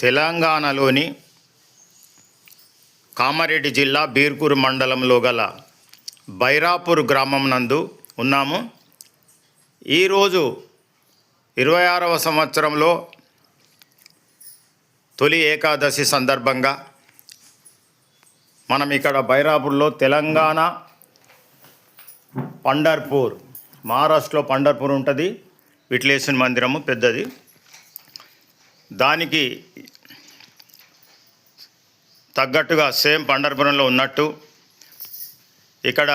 తెలంగాణలోని కామారెడ్డి జిల్లా బీర్కూరు మండలంలో గల బైరాపూర్ గ్రామం నందు ఉన్నాము. ఈరోజు 26వ సంవత్సరంలో తొలి ఏకాదశి సందర్భంగా మనం ఇక్కడ బైరాపూర్లో తెలంగాణ పండర్పూర్, మహారాష్ట్రలో పండర్పూర్ ఉంటుంది. విఠలేశ్వర మందిరము పెద్దది. దానికి తగ్గట్టుగా సేమ్ పండర్పురంలో ఉన్నట్టు ఇక్కడ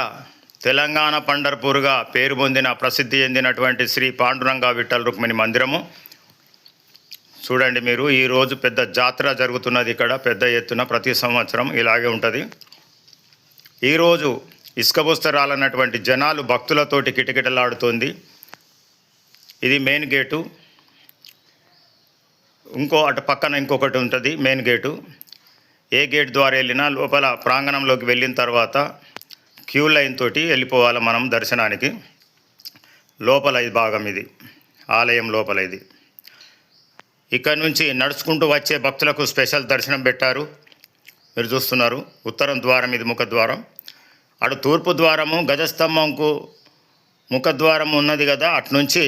తెలంగాణ పండర్పూర్గా పేరు పొందిన ప్రసిద్ధి చెందినటువంటి శ్రీ పాండురంగ విఠల్ రుక్మిణి మందిరము చూడండి మీరు. ఈరోజు పెద్ద జాతర జరుగుతున్నది ఇక్కడ పెద్ద ఎత్తున. ప్రతి సంవత్సరం ఇలాగే ఉంటుంది. ఈరోజు ఇసుకబుస్తరాలన్నటువంటి జనాలు భక్తులతోటి కిటకిటలాడుతోంది. ఇది మెయిన్ గేటు. అటు పక్కన ఇంకొకటి ఉంటుంది మెయిన్ గేటు. ఏ గేట్ ద్వారా వెళ్ళినా లోపల ప్రాంగణంలోకి వెళ్ళిన తర్వాత క్యూ లైన్ తోటి వెళ్ళిపోవాలి మనం దర్శనానికి. లోపల ఈ భాగం ఇది, ఆలయం లోపల ఇది. ఇక్కడ నుంచి నడుచుకుంటూ వచ్చే భక్తులకు స్పెషల్ దర్శనం పెట్టారు. మీరు చూస్తున్నారు, ఉత్తరం ద్వారం ఇది ముఖద్వారం. అటు తూర్పు ద్వారము గజస్తంభంకు ముఖద్వారం ఉన్నది కదా, అటునుంచి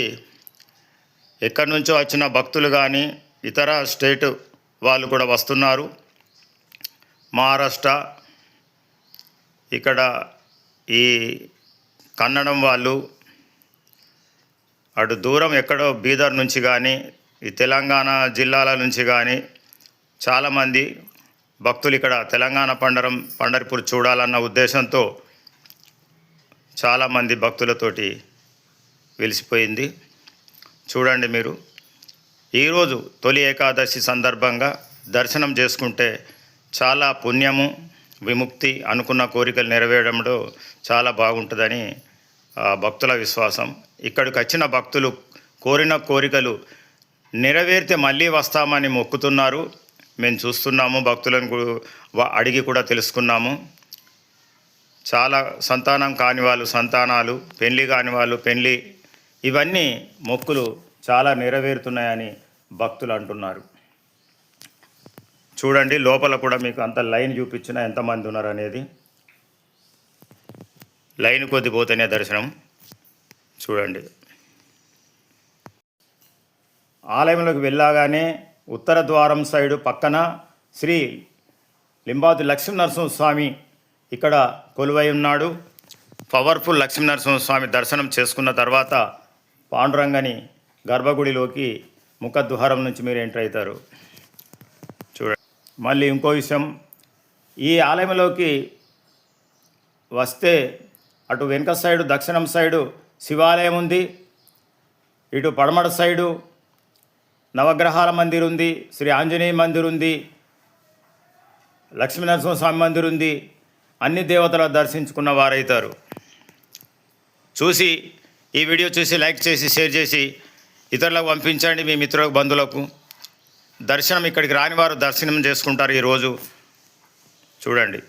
ఎక్కడి నుంచో వచ్చిన భక్తులు కానీ ఇతర స్టేట్ వాళ్ళు కూడా వస్తున్నారు. మహారాష్ట్ర, ఇక్కడ ఈ కన్నడం వాళ్ళు, అటు దూరం ఎక్కడో బీదర్ నుంచి కానీ ఈ తెలంగాణ జిల్లాల నుంచి కానీ చాలామంది భక్తులు ఇక్కడ తెలంగాణ పండర్పూర్ చూడాలన్న ఉద్దేశంతో చాలామంది భక్తులతోటి వెలిసిపోయింది. చూడండి మీరు. ఈరోజు తొలి ఏకాదశి సందర్భంగా దర్శనం చేసుకుంటే చాలా పుణ్యము, విముక్తి, అనుకున్న కోరికలు నెరవేరడంలో చాలా బాగుంటుందని భక్తుల విశ్వాసం. ఇక్కడికి వచ్చిన భక్తులు కోరిన కోరికలు నెరవేరితే మళ్ళీ వస్తామని మొక్కుతున్నారు. మేము చూస్తున్నాము, భక్తులను అడిగి కూడా తెలుసుకున్నాము. చాలా సంతానం కాని వాళ్ళు సంతానాలు, పెళ్ళి కాని వాళ్ళు పెళ్ళి, ఇవన్నీ మొక్కులు చాలా నెరవేరుతున్నాయని భక్తులు అంటున్నారు. చూడండి లోపల కూడా మీకు అంత లైన్ చూపించిన ఎంతమంది ఉన్నారు అనేది. లైన్ కొద్ది పోతేనే దర్శనం. చూడండి, ఆలయంలోకి వెళ్ళగానే ఉత్తర ద్వారం సైడు పక్కన శ్రీ లింబాద్రి లక్ష్మీనరసింహస్వామి ఇక్కడ కొలువై ఉన్నాడు. పవర్ఫుల్ లక్ష్మీనరసింహస్వామి దర్శనం చేసుకున్న తర్వాత పాండురంగని గర్భగుడిలోకి ముఖద్వారం నుంచి మీరు ఎంటర్ అవుతారు. చూడండి. మళ్ళీ ఇంకో విషయం, ఈ ఆలయంలోకి వస్తే అటు వెనుక సైడు దక్షిణం సైడు శివాలయం ఉంది, ఇటు పడమట సైడు నవగ్రహాల మందిర్ ఉంది, శ్రీ ఆంజనేయ మందిర్ ఉంది, లక్ష్మీనరసింహస్వామి మందిర్ ఉంది. అన్ని దేవతల దర్శించుకున్న వారైతారు. చూసి ఈ వీడియో చూసి లైక్ చేసి షేర్ చేసి ఇతరులకు పంపించండి, మీ మిత్రులకు బంధువులకు. దర్శనం ఇక్కడికి రాని వారు దర్శనం చేసుకుంటారు ఈరోజు. చూడండి,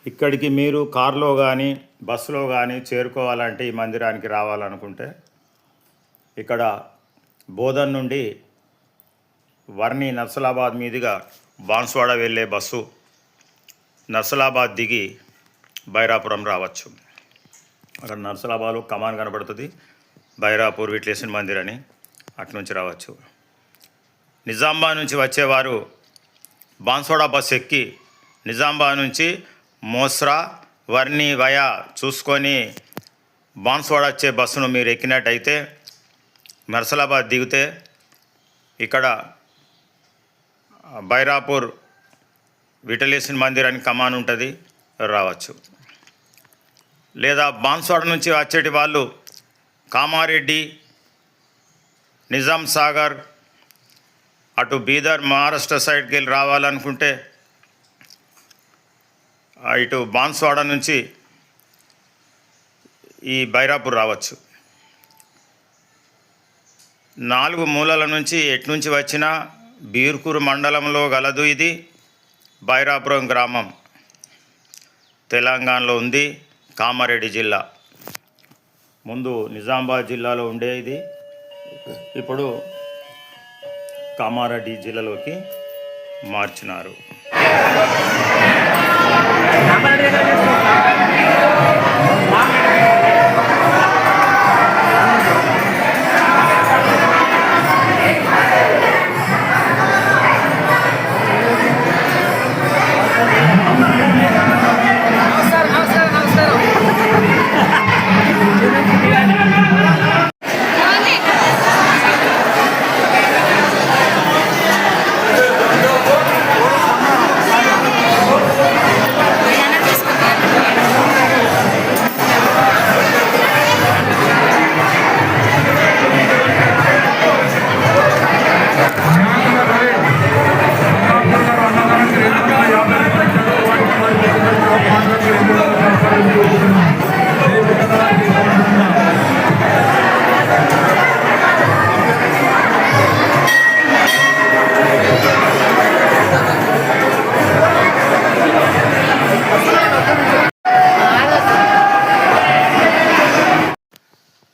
ఇక్కడికి మీరు కారులో కానీ బస్సులో కానీ చేరుకోవాలంటే ఈ మందిరానికి రావాలనుకుంటే ఇక్కడ బోధన్ నుండి వర్ణి నర్సలాబాద్ మీదుగా బాన్స్వాడ వెళ్ళే బస్సు నర్సలాబాద్ దిగి బైరాపురం రావచ్చు. అక్కడ నర్సలాబాద్లో కమాన్ కనబడుతుంది, బైరాపూర్ విఠలేశ్వర మందిర్ అని, అటు నుంచి రావచ్చు. నిజామాబాద్ నుంచి వచ్చేవారు బాన్స్వాడ బస్సు ఎక్కి నిజామాబాద్ నుంచి మోస్రా వర్ణి వయా చూసుకొని బాన్స్వాడ వచ్చే బస్సును మీరు ఎక్కినట్టయితే నర్సలాబాద్ దిగితే ఇక్కడ బైరాపూర్ విఠలేశ్వర మందిర్ అని కమాన్ ఉంటుంది, రావచ్చు. లేదా బాన్స్వాడ నుంచి వచ్చేటి వాళ్ళు కామారెడ్డి, నిజాం సాగర్, అటు బీదర్ మహారాష్ట్ర సైడ్కి వెళ్ళి రావాలనుకుంటే ఇటు బాన్స్వాడ నుంచి ఈ బైరాపూర్ రావచ్చు. 4 మూలల నుంచి ఎటు నుంచి వచ్చినా బీర్కూరు మండలంలో గలదు. ఇది బైరాపురం గ్రామం తెలంగాణలో ఉంది, కామారెడ్డి జిల్లా. ముందు నిజామాబాద్ జిల్లాలో ఉండేది, ఇప్పుడు కామారెడ్డి జిల్లాలోకి మార్చినారు.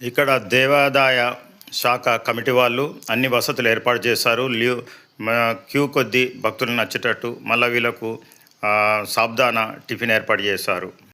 ఇక్కడ దేవాదాయ శాఖ కమిటీ వాళ్ళు అన్ని వసతులు ఏర్పాటు చేశారు. క్యూ కొద్దీ భక్తులను నచ్చేటట్టు మళ్ళీ వీళ్ళకు సాబ్దానా టిఫిన్ ఏర్పాటు చేశారు.